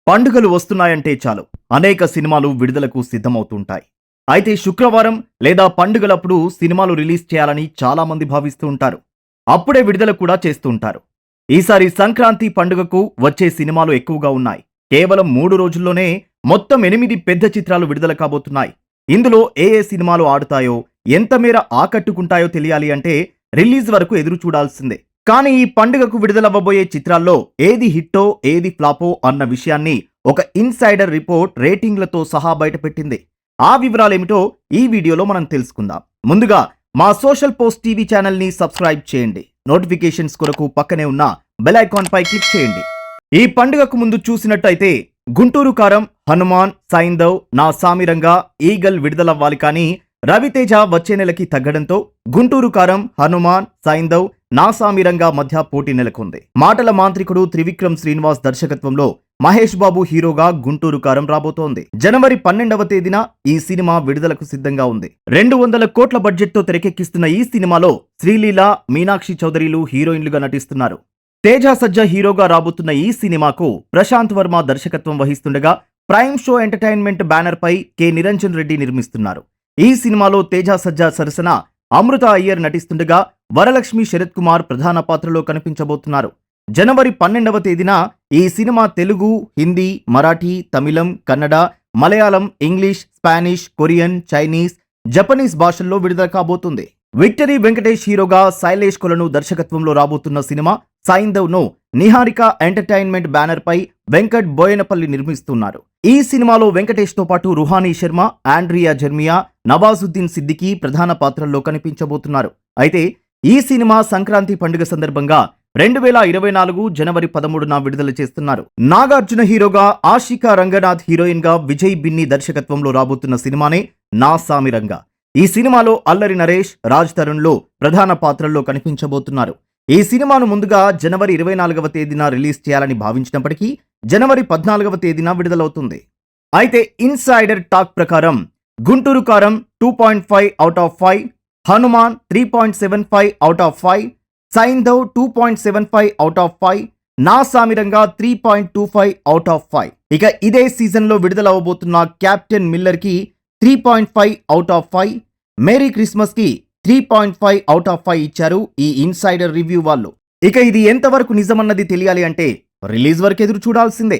పండుగలు వస్తున్నాయంటే చాలు అనేక సినిమాలు విడుదలకు సిద్ధమవుతుంటాయి. అయితే శుక్రవారం లేదా పండుగలప్పుడు సినిమాలు రిలీజ్ చేయాలని చాలా మంది భావిస్తూ ఉంటారు. అప్పుడే విడుదల కూడా చేస్తూ ఉంటారు. ఈసారి సంక్రాంతి పండుగకు వచ్చే సినిమాలు ఎక్కువగా ఉన్నాయి. కేవలం 3 రోజుల్లోనే మొత్తం 8 పెద్ద చిత్రాలు విడుదల కాబోతున్నాయి. ఇందులో ఏ సినిమాలు ఆడుతాయో, ఎంత మేర ఆకట్టుకుంటాయో తెలియాలి అంటే రిలీజ్ వరకు ఎదురు చూడాల్సిందే. కానీ ఈ పండుగకు విడుదలవ్వబోయే చిత్రాల్లో ఏది హిట్టో ఏది ఫ్లాపో అన్న విషయాన్ని ఒక ఇన్సైడర్ రిపోర్ట్ రేటింగ్లతో సహా బయటపెట్టింది. ఆ వివరాలేమిటో ఈ వీడియోలో మనం తెలుసుకుందాం. ముందుగా మా సోషల్ పోస్ట్ టీవీ ఛానల్ ని సబ్స్క్రైబ్ చేయండి. నోటిఫికేషన్స్ కొరకు పక్కనే ఉన్న బెల్ ఐకాన్ పై క్లిక్ చేయండి. ఈ పండుగకు ముందు చూసినట్టయితే గుంటూరు కారం, హనుమాన్, సైందవ్, నా సామిరంగా, ఈగల్ విడుదలవ్వాలి. కానీ రవితేజ వచ్చే నెలకి తగ్గడంతో గుంటూరు కారం, హనుమాన్, సైందవ్, నా సామిరంగా మధ్య పోటీ నెలకొంది. మాటల మాంత్రికుడు త్రివిక్రమ్ శ్రీనివాస్ దర్శకత్వంలో మహేష్ బాబు హీరోగా గుంటూరు కారం రాబోతోంది. జనవరి 12వ తేదీన ఈ సినిమా విడుదలకు సిద్ధంగా ఉంది. 200 కోట్ల బడ్జెట్ తో తెరకెక్కిస్తున్న ఈ సినిమాలో శ్రీలీల, మీనాక్షి చౌదరిలు హీరోయిన్లుగా నటిస్తున్నారు. తేజ సజ్జా హీరోగా రాబోతున్న ఈ సినిమాకు ప్రశాంత్ వర్మ దర్శకత్వం వహిస్తుండగా ప్రైమ్ షో ఎంటర్టైన్మెంట్ బ్యానర్ పై కె నిరంజన్ రెడ్డి నిర్మిస్తున్నారు. ఈ సినిమాలో తేజ సజ్జా సరసన అమృత అయ్యర్ నటిస్తుండగా వరలక్ష్మి శరత్ కుమార్ ప్రధాన పాత్రలో కనిపించబోతున్నారు. జనవరి 12వ తేదీన ఈ cinema Telugu, Hindi, Marathi, Tamil, Kannada, Malayalam, English, Spanish, Korean, Chinese, Japanese భాషల్లో విడుదల కాబోతుంది. విక్టరీ వెంకటేష్ హీరోగా శైలేష్ కొలను దర్శకత్వంలో రాబోతున్న సినిమా సైందవ్ ను నిహారిక ఎంటర్టైన్మెంట్ బ్యానర్ పై వెంకట్ బోయనపల్లి నిర్మిస్తున్నారు. ఈ సినిమాలో వెంకటేష్ తో పాటు రుహానీ శర్మ, ఆండ్రియా జెర్మియా, నవాజుద్దీన్ సిద్దికీ ప్రధాన పాత్రల్లో కనిపించబోతున్నారు. అయితే ఈ సినిమా సంక్రాంతి పండుగ సందర్భంగా 2024 జనవరి 13న విడుదల చేస్తున్నారు. నాగార్జున హీరోగా, ఆషికా రంగనాథ్ హీరోయిన్ గా విజయ్ బిన్ని దర్శకత్వంలో రాబోతున్న సినిమానే నా సామిరంగా. ఈ సినిమాలో అల్లరి నరేష్, రాజ్ తరుణ్ లో ప్రధాన పాత్రల్లో కనిపించబోతున్నారు. ఈ సినిమాను ముందుగా జనవరి 24వ తేదీన రిలీజ్ చేయాలని భావించినప్పటికీ జనవరి 14వ తేదీన విడుదలవుతుంది. అయితే ఇన్సైడర్ టాక్ ప్రకారం గుంటూరు కారం 2.5 out of 5, Hanuman 3.75 out of 5, Saindhav 2.75 out of 5, నా సామిరంగా 3.25 అవుట్ ఆఫ్ 5. ఇక ఇదే సీజన్ లో విడుదల అవబోతున్న క్యాప్టెన్ మిల్లర్ కి 3.5 అవుట్ ఆఫ్ 5, మేరీ క్రిస్మస్ కి 3.5 అవుట్ ఆఫ్ 5 ఇచ్చారు ఈ ఇన్సైడర్ రివ్యూ వాళ్ళు. ఇక ఇది ఎంతవరకు నిజమన్నది తెలియాలి అంటే రిలీజ్ వరకు ఎదురు చూడాల్సిందే.